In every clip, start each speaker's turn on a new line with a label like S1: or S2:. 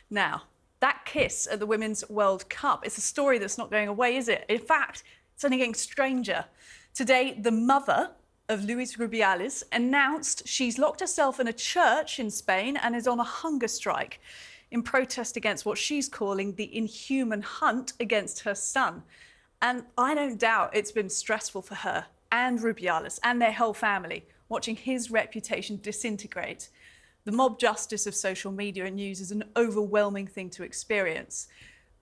S1: Now, that kiss at the Women's World Cup is a story that's not going away, is it? In fact, it's only getting stranger. Today, the mother of Luis Rubiales announced she's locked herself in a church in Spain and is on a hunger strike in protest against what she's calling the inhuman hunt against her son. And I don't doubt it's been stressful for her and Rubiales and their whole family, watching his reputation disintegrate. The mob justice of social media and news is an overwhelming thing to experience.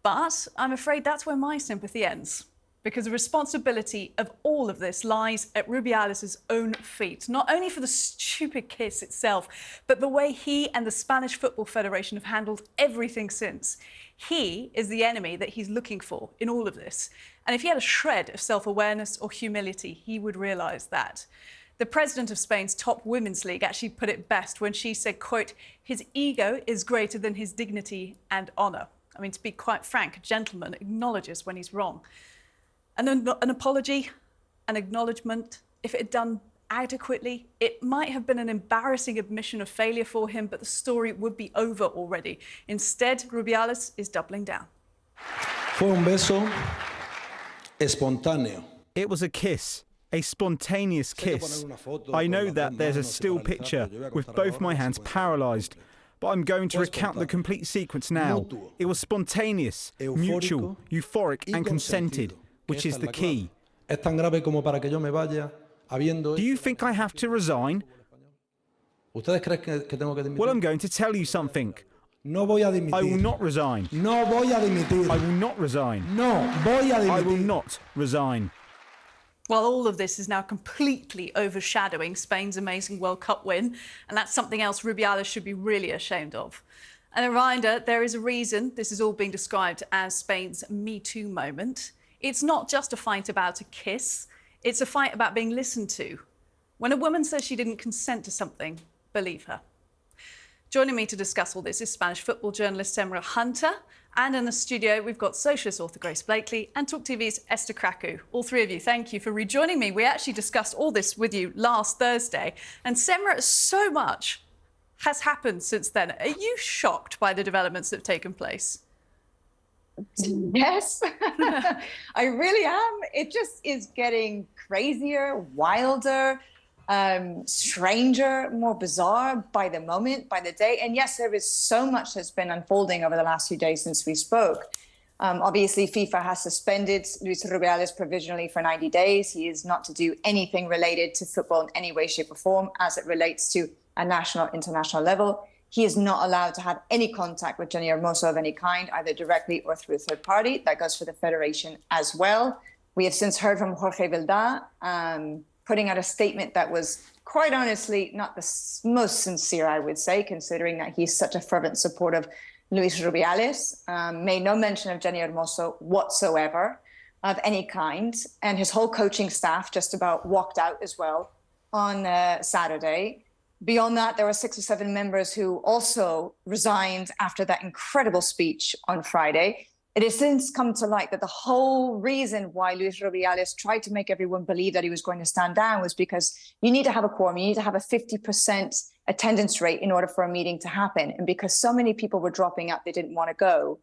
S1: But I'm afraid that's where my sympathy ends, because the responsibility of all of this lies at Rubiales' own feet, not only for the stupid kiss itself, but the way he and the Spanish Football Federation have handled everything since. He is the enemy that he's looking for in all of this. And if he had a shred of self-awareness or humility, he would realise that. The president of Spain's top women's league actually put it best when she said, quote, his ego is greater than his dignity and honour. I mean, to be quite frank, a gentleman acknowledges when he's wrong. And an apology, an acknowledgement, if it had done adequately, it might have been an embarrassing admission of failure for him, but the story would be over already. Instead, Rubiales is doubling down.
S2: Fue un beso espontáneo.
S3: It was a kiss. A spontaneous kiss. I know that there's a still picture with both my hands paralysed, but I'm going to recount the complete sequence now. It was spontaneous, mutual, euphoric and consented, which is the key. Do you think I have to resign? Well, I'm going to tell you something. I will not resign. I will not resign. I will not resign.
S1: Well, all of this is now completely overshadowing Spain's amazing World Cup win, and that's something else Rubiales should be really ashamed of. And a reminder, there is a reason this is all being described as Spain's Me Too moment. It's not just a fight about a kiss, it's a fight about being listened to. When a woman says she didn't consent to something, believe her. Joining me to discuss all this is Spanish football journalist Semra Hunter, and in the studio we've got socialist author Grace Blakeley and TalkTV's Esther Krakue. All three of you, thank you for rejoining me. We actually discussed all this with you last Thursday, and Semra, so much has happened since then. Are you shocked by the developments that have taken place?
S4: Yes, I really am. It just is getting crazier, wilder, stranger, more bizarre by the moment, by the day. And yes, there is so much that's been unfolding over the last few days since we spoke. Obviously, FIFA has suspended Luis Rubiales provisionally for 90 days. He is not to do anything related to football in any way, shape or form as it relates to a national, international level. He is not allowed to have any contact with Jenni Hermoso of any kind, either directly or through a third party. That goes for the federation as well. We have since heard from Jorge Vilda, putting out a statement that was, quite honestly, not the most sincere, I would say, considering that he's such a fervent supporter of Luis Rubiales, made no mention of Jenni Hermoso whatsoever of any kind. And his whole coaching staff just about walked out as well on Saturday. Beyond that, there were 6 or 7 members who also resigned after that incredible speech on Friday. It has since come to light that the whole reason why Luis Rubiales tried to make everyone believe that he was going to stand down was because you need to have a quorum, you need to have a 50% attendance rate in order for a meeting to happen. And because so many people were dropping out, they didn't want to go,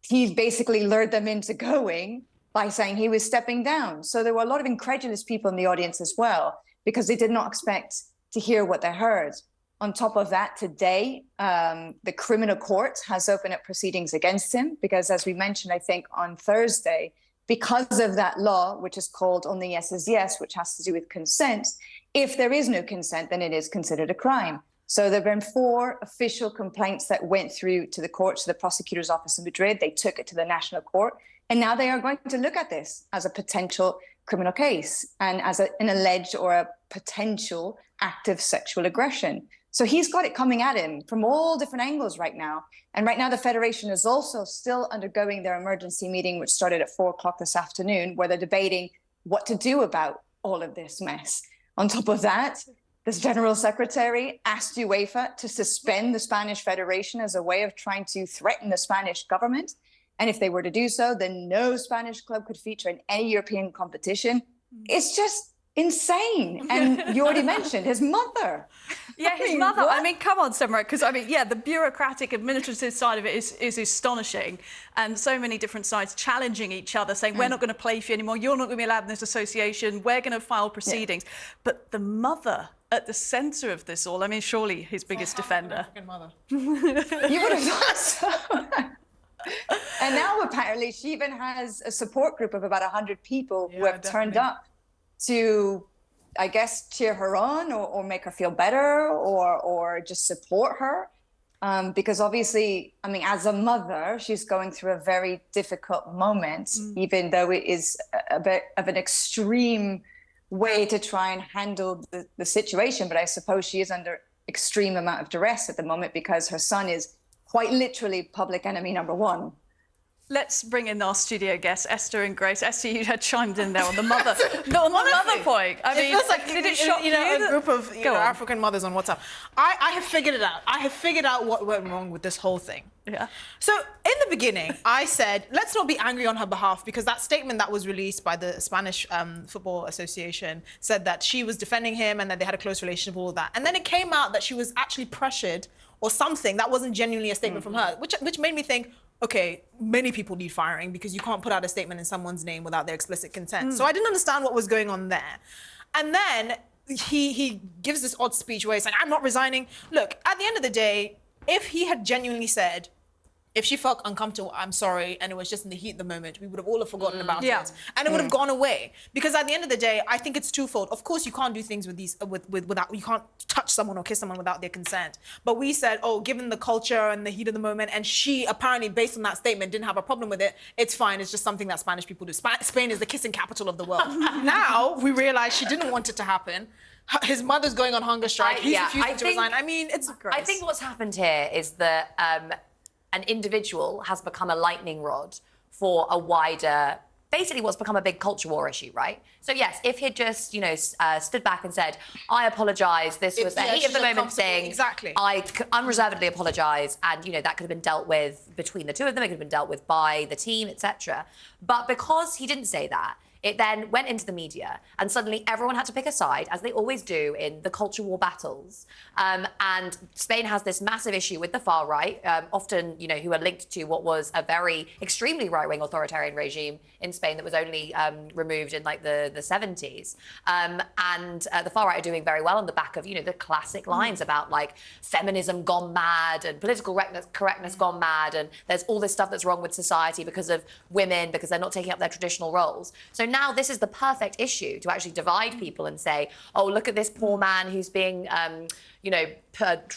S4: he basically lured them into going by saying he was stepping down. So there were a lot of incredulous people in the audience as well, because they did not expect to hear what they heard. On top of that, today, the criminal court has opened up proceedings against him because, as we mentioned, I think on Thursday, because of that law, which is called Only Yes is Yes, which has to do with consent, if there is no consent, then it is considered a crime. So there have been 4 official complaints that went through to the court, to the prosecutor's office in Madrid. They took it to the national court, and now they are going to look at this as a potential criminal case and as an alleged or a potential act of sexual aggression. So he's got it coming at him from all different angles right now. And right now, the Federation is also still undergoing their emergency meeting, which started at 4 o'clock this afternoon, where they're debating what to do about all of this mess. On top of that, this General Secretary asked UEFA to suspend the Spanish Federation as a way of trying to threaten the Spanish government. And if they were to do so, then no Spanish club could feature in any European competition. It's insane. And you already mentioned his mother.
S1: Yeah, his mother. What? I mean, come on, Semra, because I mean, yeah, the bureaucratic, administrative side of it is astonishing, and so many different sides challenging each other, saying we're not going to play for you anymore. You're not going to be allowed in this association. We're going to file proceedings. Yeah. But the mother at the centre of this all. I mean, surely his biggest defender.
S5: African mother.
S4: You would have thought so. And now apparently she even has a support group of about 100 people who have turned up to, I guess, cheer her on or make her feel better or just support her. Because obviously, I mean, as a mother, she's going through a very difficult moment, even though it is a bit of an extreme way to try and handle the situation. But I suppose she is under extreme amount of duress at the moment because her son is quite literally public enemy number one.
S1: Let's bring in our studio guests, Esther and Grace. Esther, you had chimed in there on the mother, on the mother point. I mean,
S5: it feels like
S1: did it shock you?
S5: A group of African mothers on WhatsApp. I have figured it out. I have figured out what went wrong with this whole thing.
S1: Yeah.
S5: So in the beginning, I said, let's not be angry on her behalf, because that statement that was released by the Spanish Football Association said that she was defending him and that they had a close relationship, all of that. And then it came out that she was actually pressured or something that wasn't genuinely a statement from her, which made me think, okay, many people need firing because you can't put out a statement in someone's name without their explicit consent. So I didn't understand what was going on there. And then he gives this odd speech where he's like, I'm not resigning. Look, at the end of the day, if he had genuinely said, if she felt uncomfortable, I'm sorry, and it was just in the heat of the moment, we would have all forgotten about it, and it would have gone away. Because at the end of the day, I think it's twofold. Of course, you can't do things with these without, you can't touch someone or kiss someone without their consent. But we said, oh, given the culture and the heat of the moment, and she apparently, based on that statement, didn't have a problem with it. It's fine. It's just something that Spanish people do. Spain is the kissing capital of the world. Now we realize she didn't want it to happen. His mother's going on hunger strike. He's refusing to resign. I mean, it's gross.
S6: I think what's happened here is that an individual has become a lightning rod for a wider, basically what's become a big culture war issue, right? So yes, if he'd just, you know, stood back and said, I apologise, this was the heat of the moment thing.
S5: Exactly.
S6: I unreservedly apologise, and, you know, that could have been dealt with between the two of them, it could have been dealt with by the team, etc. But because he didn't say that, it then went into the media, and suddenly everyone had to pick a side, as they always do in the culture war battles. And Spain has this massive issue with the far right, often, you know, who are linked to what was a very extremely right-wing authoritarian regime in Spain that was only removed in like the 70s. And the far right are doing very well on the back of, you know, the classic lines about like feminism gone mad and political correctness gone mad, and there's all this stuff that's wrong with society because of women, because they're not taking up their traditional roles. So now this is the perfect issue to actually divide people and say, oh, look at this poor man who's being, you know,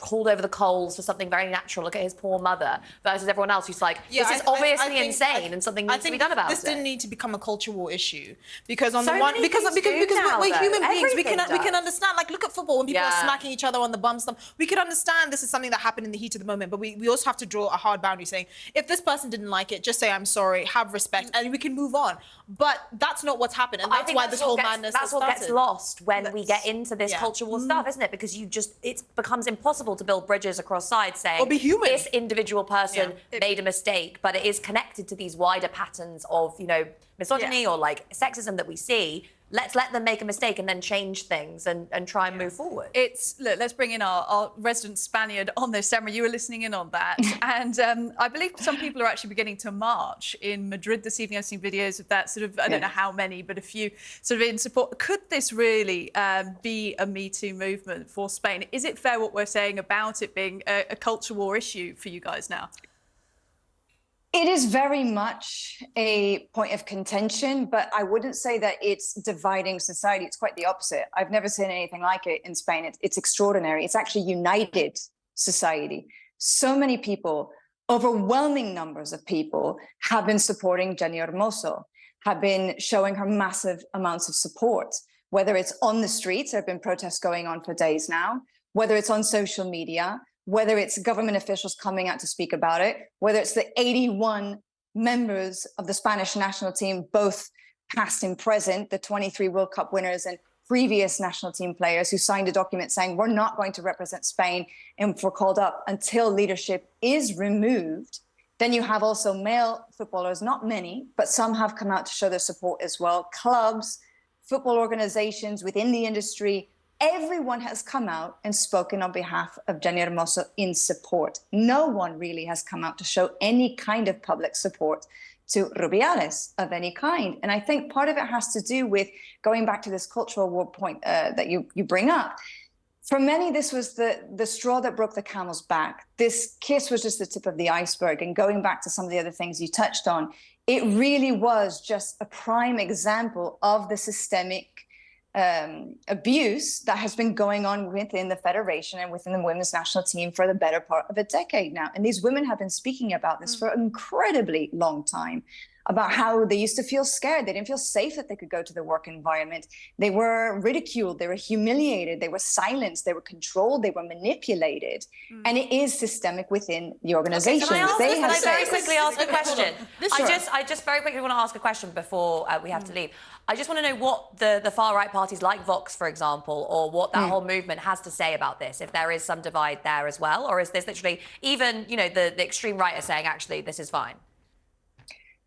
S6: hauled over the coals for something very natural. Look at his poor mother, versus everyone else who's like, this is obviously insane and something needs to be done about it.
S5: This didn't need to become a culture war issue, because on
S6: So
S5: the one,
S6: many
S5: because
S6: things
S5: we're human beings, we
S6: Everything
S5: can understand. Like, look at football when people are
S6: Yeah.
S5: smacking each other on the bum stuff. We can understand this is something that happened in the heat of the moment, but we also have to draw a hard boundary, saying if this person didn't like it, just say I'm sorry, have respect, and we can move on. But that's not what's happened, and
S6: I
S5: that's
S6: think
S5: why this whole madness
S6: That's
S5: has
S6: what gets
S5: started.
S6: lost when we get into this culture war stuff, isn't it? Because it becomes impossible to build bridges across sides saying,
S5: Or be human.
S6: this individual person made a mistake, but it is connected to these wider patterns of, you know, misogyny or like sexism that we see. Let's let them make a mistake and then change things and try and move forward.
S1: Look, let's bring in our resident Spaniard on this. Semra, you were listening in on that. And I believe some people are actually beginning to march in Madrid this evening. I've seen videos of that, sort of, I don't know how many, but a few sort of in support. Could this really be a Me Too movement for Spain? Is it fair what we're saying about it being a culture war issue for you guys now?
S4: It is very much a point of contention, but I wouldn't say that it's dividing society. It's quite the opposite. I've never seen anything like it in Spain. It's extraordinary. It's actually united society. So many people, overwhelming numbers of people, have been supporting Jenni Hermoso, have been showing her massive amounts of support, whether it's on the streets, there have been protests going on for days now, whether it's on social media, whether it's government officials coming out to speak about it, whether it's the 81 members of the Spanish national team, both past and present, the 23 World Cup winners and previous national team players who signed a document saying we're not going to represent Spain and we're called up until leadership is removed. Then you have also male footballers, not many, but some have come out to show their support as well. Clubs, football organizations, within the industry, everyone has come out and spoken on behalf of Jenni Hermoso in support. No one really has come out to show any kind of public support to Rubiales of any kind. And I think part of it has to do with going back to this cultural war point that you bring up. For many, this was the straw that broke the camel's back. This kiss was just the tip of the iceberg. And going back to some of the other things you touched on, it really was just a prime example of the systemic abuse that has been going on within the federation and within the women's national team for the better part of a decade now. And these women have been speaking about this for an incredibly long time, about how they used to feel scared. They didn't feel safe that they could go to the work environment. They were ridiculed. They were humiliated. They were silenced. They were controlled. They were manipulated. And it is systemic within the organization.
S6: Okay, can I very quickly ask a question? I just very quickly want to ask a question before we have to leave. I just want to know what the far-right parties like Vox, for example, or what that whole movement has to say about this, if there is some divide there as well, or is this literally even, you know, the extreme right are saying, actually, this is fine?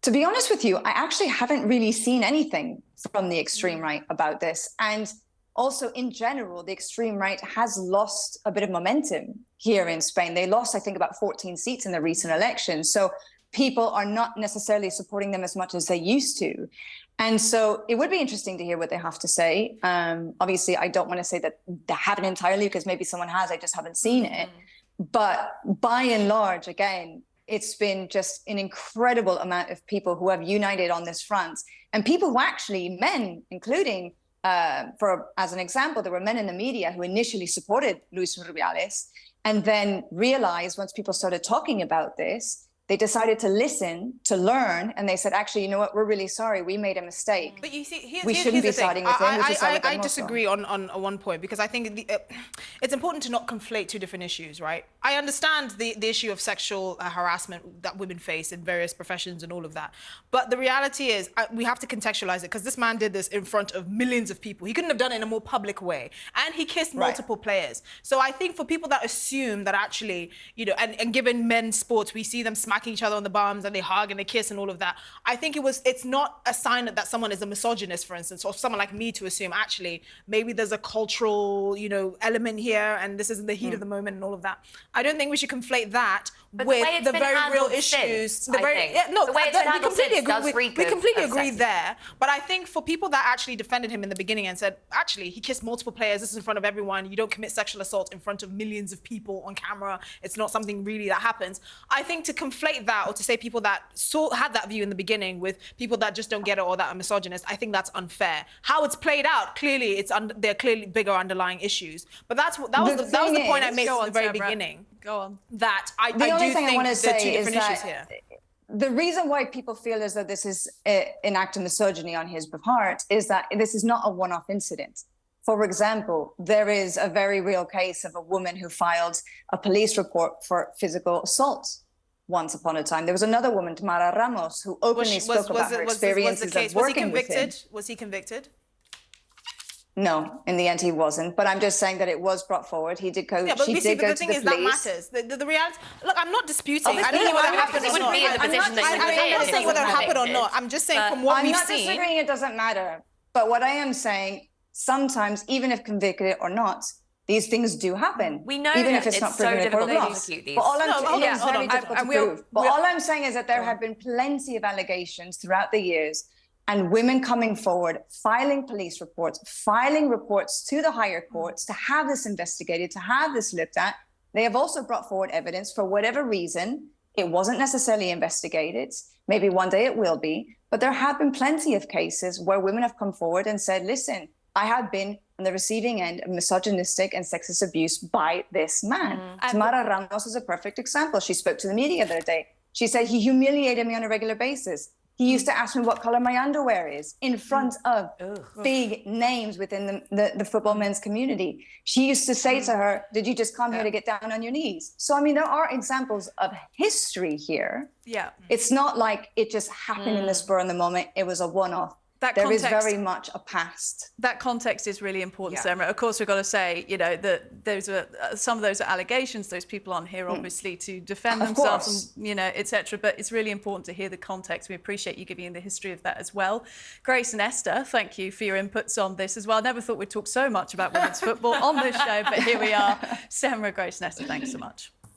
S4: To be honest with you, I actually haven't really seen anything from the extreme right about this. And also, in general, the extreme right has lost a bit of momentum here in Spain. They lost, I think, about 14 seats in the recent election. So people are not necessarily supporting them as much as they used to. And so it would be interesting to hear what they have to say. Obviously, I don't want to say that they haven't entirely, because maybe someone has, I just haven't seen it. But by and large, again, it's been just an incredible amount of people who have united on this front, and people who actually, men, including, as an example, there were men in the media who initially supported Luis Rubiales and then realized once people started talking about this, they decided to listen, to learn, and they said, actually, you know what, we're really sorry, we made a mistake.
S5: But you see,
S4: we shouldn't be siding with him.
S5: I disagree on one point, because I think it's important to not conflate two different issues, right? I understand the issue of sexual harassment that women face in various professions and all of that. But the reality is we have to contextualize it, because this man did this in front of millions of people. He couldn't have done it in a more public way. And he kissed multiple players. So I think for people that assume that actually, you know, and given men's sports, we see them smacking each other on the bums and they hug and they kiss and all of that. I think it's not a sign that someone is a misogynist, for instance, or someone like me to assume actually maybe there's a cultural, you know, element here and this isn't the heat of the moment and all of that. I don't think we should conflate that with the very real issues. We completely agree there. But I think for people that actually defended him in the beginning and said, actually, he kissed multiple players, this is in front of everyone, you don't commit sexual assault in front of millions of people on camera, it's not something really that happens. I think to conflate that, or to say people that had that view in the beginning with people that just don't get it or that are misogynist, I think that's unfair. How it's played out, clearly, there are clearly bigger underlying issues. But that was the point I made from the very beginning.
S1: Go on.
S5: That I do think there are two different issues here.
S4: The reason why people feel as though this is an act of misogyny on his part is that this is not a one-off incident. For example, there is a very real case of a woman who filed a police report for physical assault once upon a time. There was another woman, Semra Ramos, who openly spoke about her experiences of working with him.
S5: Was he convicted?
S4: No, in the end he wasn't. But I'm just saying that it was brought forward. He did go.
S5: Yeah, but
S4: she did go
S5: the
S4: to
S5: thing
S4: the
S5: is
S4: police.
S5: That matters. The reality. Look, I'm not disputing.
S6: I don't know whether it happened or not.
S5: I'm not saying whether it happened or not. I'm just saying from what we've seen.
S4: I'm not disagreeing. It doesn't matter. But what I am saying, sometimes, even if convicted or not, these things do happen.
S6: We know
S4: even
S6: that
S4: if it's not
S6: so
S4: proven
S6: difficult
S4: in
S6: to
S4: court of law.
S6: prosecute these.
S4: But all I'm saying is very difficult to prove. But all I'm saying is that there have been plenty of allegations throughout the years, and women coming forward, filing police reports, filing reports to the higher courts to have this investigated, to have this looked at. They have also brought forward evidence for whatever reason. It wasn't necessarily investigated. Maybe one day it will be. But there have been plenty of cases where women have come forward and said, listen, I have been on the receiving end of misogynistic and sexist abuse by this man. Semra Ramos is a perfect example. She spoke to the media the other day. She said he humiliated me on a regular basis. He used to ask me what color my underwear is in front of big names within the football men's community. She used to say to her, did you just come here to get down on your knees? So, I mean, there are examples of history here.
S1: Yeah.
S4: It's not like it just happened in the spur of the moment. It was a one-off. there is very much a past.
S1: That context is really important,
S6: Yeah.
S1: Semra. Of course, we've got to say, you know, that those are some of those are allegations. Those people aren't here, obviously, to defend themselves, and, you know, etc. But it's really important to hear the context. We appreciate you giving the history of that as well. Grace and Esther, thank you for your inputs on this as well. I never thought we'd talk so much about women's football on this show, but here we are. Semra, Grace and Esther, thanks so much.